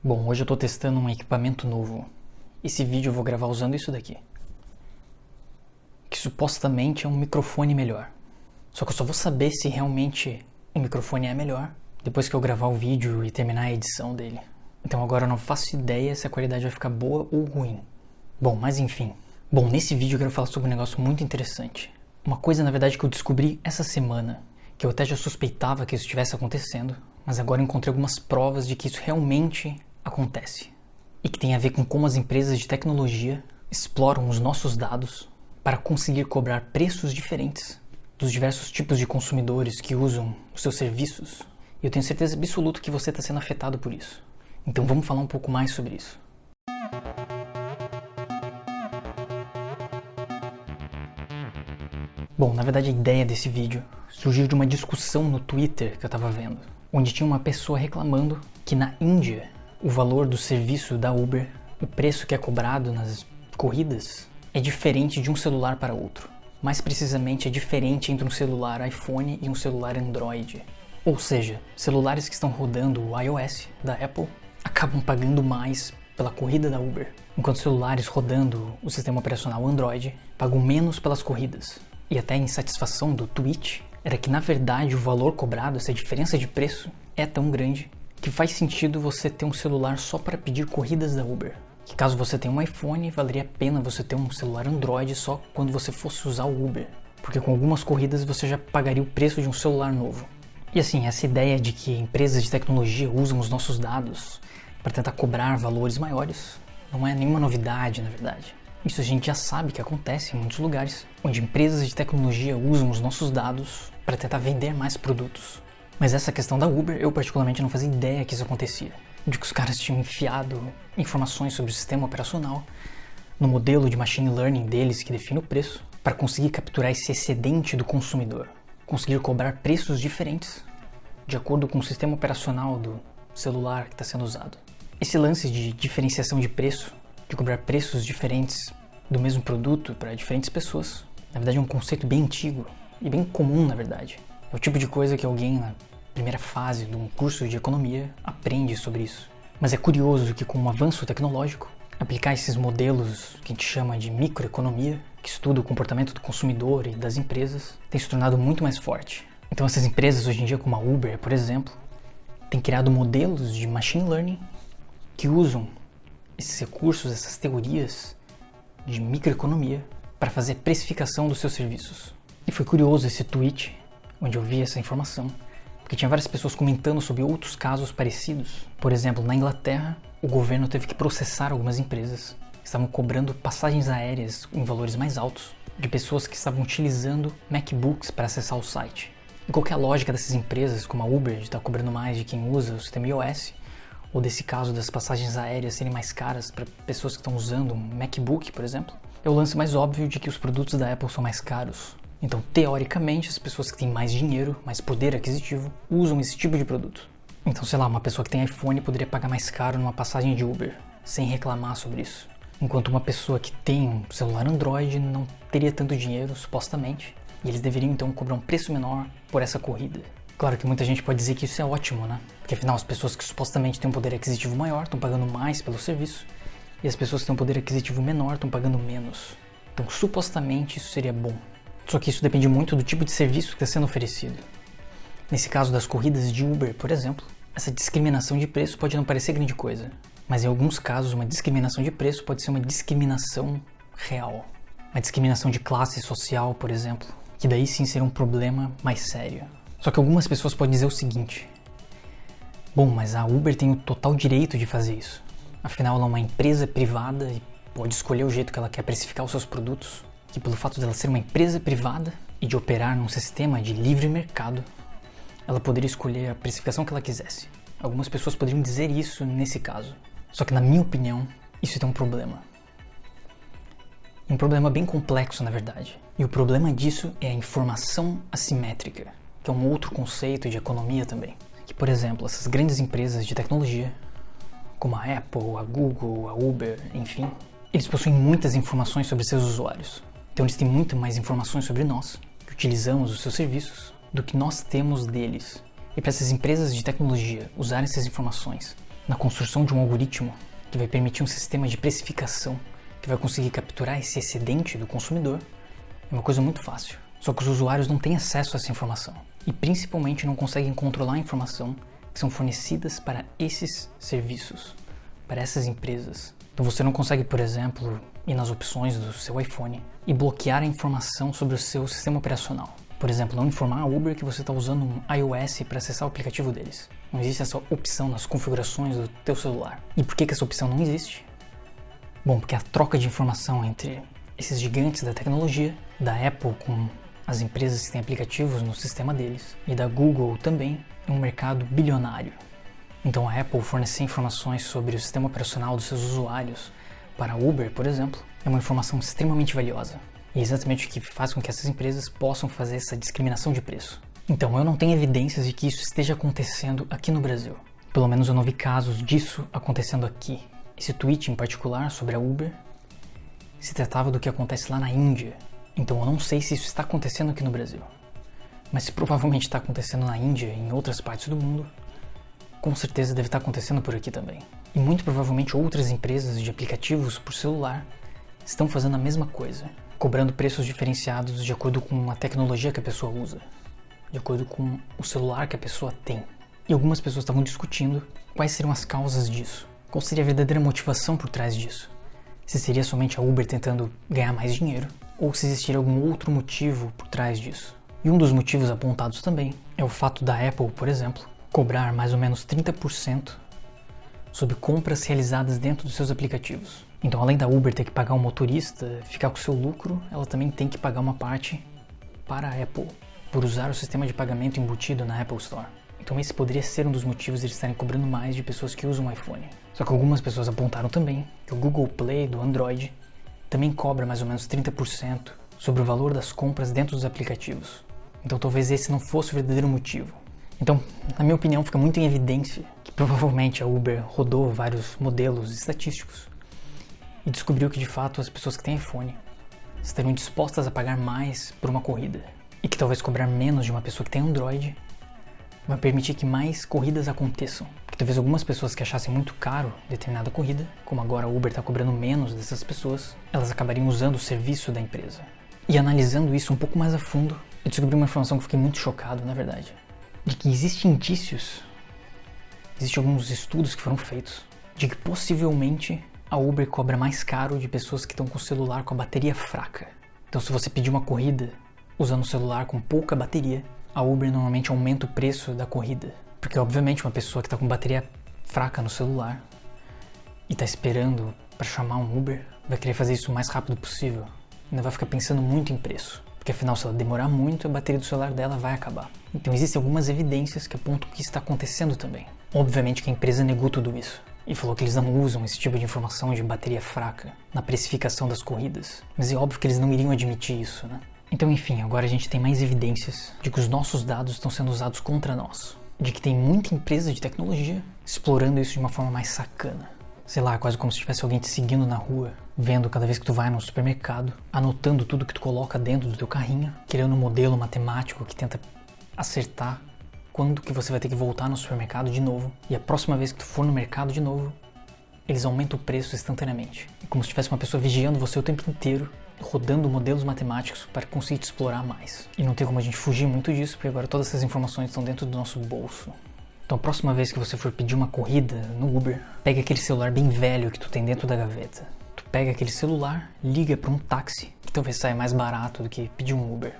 Bom, hoje eu estou testando um equipamento novo. Esse vídeo eu vou gravar usando isso daqui, que supostamente é um microfone melhor. Só que eu só vou saber se realmente o microfone é melhor depois que eu gravar o vídeo e terminar a edição dele. Então agora eu não faço ideia se a qualidade vai ficar boa ou ruim. Bom, mas enfim. Bom, nesse vídeo eu quero falar sobre um negócio muito interessante. Uma coisa, na verdade, que eu descobri essa semana, que eu até já suspeitava que isso estivesse acontecendo, mas agora eu encontrei algumas provas de que isso realmente acontece. E que tem a ver com como as empresas de tecnologia exploram os nossos dados para conseguir cobrar preços diferentes dos diversos tipos de consumidores que usam os seus serviços. E eu tenho certeza absoluta que você está sendo afetado por isso. Então vamos falar um pouco mais sobre isso. Bom, na verdade a ideia desse vídeo surgiu de uma discussão no Twitter que eu estava vendo, onde tinha uma pessoa reclamando que na Índia o valor do serviço da Uber, o preço que é cobrado nas corridas, é diferente de um celular para outro. Mais precisamente, é diferente entre um celular iPhone e um celular Android. Ou seja, celulares que estão rodando o iOS da Apple acabam pagando mais pela corrida da Uber, enquanto celulares rodando o sistema operacional Android pagam menos pelas corridas. E até a insatisfação do tweet era que, na verdade, o valor cobrado, essa diferença de preço, é tão grande que faz sentido você ter um celular só para pedir corridas da Uber. Que caso você tenha um iPhone, valeria a pena você ter um celular Android só quando você fosse usar o Uber. Porque com algumas corridas você já pagaria o preço de um celular novo. E assim, essa ideia de que empresas de tecnologia usam os nossos dados para tentar cobrar valores maiores não é nenhuma novidade, na verdade. Isso a gente já sabe que acontece em muitos lugares, onde empresas de tecnologia usam os nossos dados para tentar vender mais produtos. Mas essa questão da Uber, eu particularmente não fazia ideia que isso acontecia. De que os caras tinham enfiado informações sobre o sistema operacional no modelo de machine learning deles que define o preço, para conseguir capturar esse excedente do consumidor. Conseguir cobrar preços diferentes de acordo com o sistema operacional do celular que está sendo usado. Esse lance de diferenciação de preço, de cobrar preços diferentes do mesmo produto para diferentes pessoas, na verdade é um conceito bem antigo e bem comum, na verdade. É o tipo de coisa que alguém na primeira fase de um curso de economia aprende sobre isso. Mas é curioso que, com o avanço tecnológico, aplicar esses modelos que a gente chama de microeconomia, que estuda o comportamento do consumidor e das empresas, tem se tornado muito mais forte. Então essas empresas hoje em dia, como a Uber, por exemplo, têm criado modelos de machine learning que usam esses recursos, essas teorias de microeconomia para fazer a precificação dos seus serviços. E foi curioso esse tweet, onde eu vi essa informação, porque tinha várias pessoas comentando sobre outros casos parecidos. Por exemplo, na Inglaterra, o governo teve que processar algumas empresas que estavam cobrando passagens aéreas em valores mais altos de pessoas que estavam utilizando MacBooks para acessar o site. E qual que é a lógica dessas empresas, como a Uber, de estar cobrando mais de quem usa o sistema iOS, ou desse caso das passagens aéreas serem mais caras para pessoas que estão usando um MacBook, por exemplo? É o lance mais óbvio de que os produtos da Apple são mais caros. Então, teoricamente, as pessoas que têm mais dinheiro, mais poder aquisitivo, usam esse tipo de produto. Então, sei lá, uma pessoa que tem iPhone poderia pagar mais caro numa passagem de Uber, sem reclamar sobre isso. Enquanto uma pessoa que tem um celular Android não teria tanto dinheiro, supostamente, e eles deveriam então cobrar um preço menor por essa corrida. Claro que muita gente pode dizer que isso é ótimo, né? Porque afinal, as pessoas que supostamente têm um poder aquisitivo maior estão pagando mais pelo serviço, e as pessoas que têm um poder aquisitivo menor estão pagando menos. Então, supostamente, isso seria bom. Só que isso depende muito do tipo de serviço que está sendo oferecido. Nesse caso das corridas de Uber, por exemplo, essa discriminação de preço pode não parecer grande coisa, mas em alguns casos uma discriminação de preço pode ser uma discriminação real. Uma discriminação de classe social, por exemplo, que daí sim seria um problema mais sério. Só que algumas pessoas podem dizer o seguinte: bom, mas a Uber tem o total direito de fazer isso. Afinal, ela é uma empresa privada e pode escolher o jeito que ela quer precificar os seus produtos. Que pelo fato dela ser uma empresa privada e de operar num sistema de livre mercado, ela poderia escolher a precificação que ela quisesse. Algumas pessoas poderiam dizer isso nesse caso. Só que, na minha opinião, isso tem um problema. Um problema bem complexo, na verdade. E o problema disso é a informação assimétrica, que é um outro conceito de economia também. Que, por exemplo, essas grandes empresas de tecnologia, como a Apple, a Google, a Uber, enfim, eles possuem muitas informações sobre seus usuários. Então eles têm muito mais informações sobre nós, que utilizamos os seus serviços, do que nós temos deles. E para essas empresas de tecnologia usarem essas informações na construção de um algoritmo que vai permitir um sistema de precificação que vai conseguir capturar esse excedente do consumidor é uma coisa muito fácil. Só que os usuários não têm acesso a essa informação e principalmente não conseguem controlar a informação que são fornecidas para esses serviços, para essas empresas. Então você não consegue, por exemplo, ir nas opções do seu iPhone e bloquear a informação sobre o seu sistema operacional. Por exemplo, não informar a Uber que você está usando um iOS para acessar o aplicativo deles. Não existe essa opção nas configurações do teu celular. E por que essa opção não existe? Bom, porque a troca de informação entre esses gigantes da tecnologia, da Apple com as empresas que têm aplicativos no sistema deles, e da Google também, é um mercado bilionário. Então a Apple fornecer informações sobre o sistema operacional dos seus usuários para a Uber, por exemplo, é uma informação extremamente valiosa. E é exatamente o que faz com que essas empresas possam fazer essa discriminação de preço. Então eu não tenho evidências de que isso esteja acontecendo aqui no Brasil. Pelo menos eu não vi casos disso acontecendo aqui. Esse tweet em particular sobre a Uber se tratava do que acontece lá na Índia. Então eu não sei se isso está acontecendo aqui no Brasil. Mas se provavelmente está acontecendo na Índia e em outras partes do mundo, com certeza deve estar acontecendo por aqui também. E muito provavelmente outras empresas de aplicativos por celular estão fazendo a mesma coisa, cobrando preços diferenciados de acordo com a tecnologia que a pessoa usa, de acordo com o celular que a pessoa tem. E algumas pessoas estavam discutindo quais seriam as causas disso, qual seria a verdadeira motivação por trás disso. Se seria somente a Uber tentando ganhar mais dinheiro, ou se existiria algum outro motivo por trás disso. E um dos motivos apontados também é o fato da Apple, por exemplo, cobrar mais ou menos 30% sobre compras realizadas dentro dos seus aplicativos. Então, além da Uber ter que pagar um motorista, ficar com o seu lucro, ela também tem que pagar uma parte para a Apple, por usar o sistema de pagamento embutido na Apple Store. Então esse poderia ser um dos motivos de eles estarem cobrando mais de pessoas que usam o iPhone. Só que algumas pessoas apontaram também que o Google Play do Android também cobra mais ou menos 30% sobre o valor das compras dentro dos aplicativos. Então talvez esse não fosse o verdadeiro motivo. Então, na minha opinião, fica muito em evidência que provavelmente a Uber rodou vários modelos estatísticos e descobriu que de fato as pessoas que têm iPhone estariam dispostas a pagar mais por uma corrida e que talvez cobrar menos de uma pessoa que tem Android vai permitir que mais corridas aconteçam. Porque talvez algumas pessoas que achassem muito caro determinada corrida, como agora a Uber está cobrando menos dessas pessoas, elas acabariam usando o serviço da empresa. E analisando isso um pouco mais a fundo, eu descobri uma informação que eu fiquei muito chocado, na verdade, de que existem indícios, existem alguns estudos que foram feitos, de que possivelmente a Uber cobra mais caro de pessoas que estão com o celular com a bateria fraca. Então se você pedir uma corrida usando o celular com pouca bateria, a Uber normalmente aumenta o preço da corrida. Porque obviamente uma pessoa que está com bateria fraca no celular e está esperando para chamar um Uber, vai querer fazer isso o mais rápido possível. Ainda vai ficar pensando muito em preço. Porque afinal, se ela demorar muito, a bateria do celular dela vai acabar. Então existem algumas evidências que apontam que isso está acontecendo também. Obviamente que a empresa negou tudo isso e falou que eles não usam esse tipo de informação de bateria fraca na precificação das corridas. Mas é óbvio que eles não iriam admitir isso, né? Então, enfim, agora a gente tem mais evidências de que os nossos dados estão sendo usados contra nós. De que tem muita empresa de tecnologia explorando isso de uma forma mais sacana. Sei lá, quase como se tivesse alguém te seguindo na rua, vendo cada vez que tu vai no supermercado, anotando tudo que tu coloca dentro do teu carrinho, criando um modelo matemático que tenta acertar quando que você vai ter que voltar no supermercado de novo. E a próxima vez que tu for no mercado de novo, eles aumentam o preço instantaneamente. É como se tivesse uma pessoa vigiando você o tempo inteiro, rodando modelos matemáticos para conseguir te explorar mais. E não tem como a gente fugir muito disso, porque agora todas essas informações estão dentro do nosso bolso. Então a próxima vez que você for pedir uma corrida no Uber, pega aquele celular bem velho que tu tem dentro da gaveta. Tu pega aquele celular, liga para um táxi, que talvez saia mais barato do que pedir um Uber.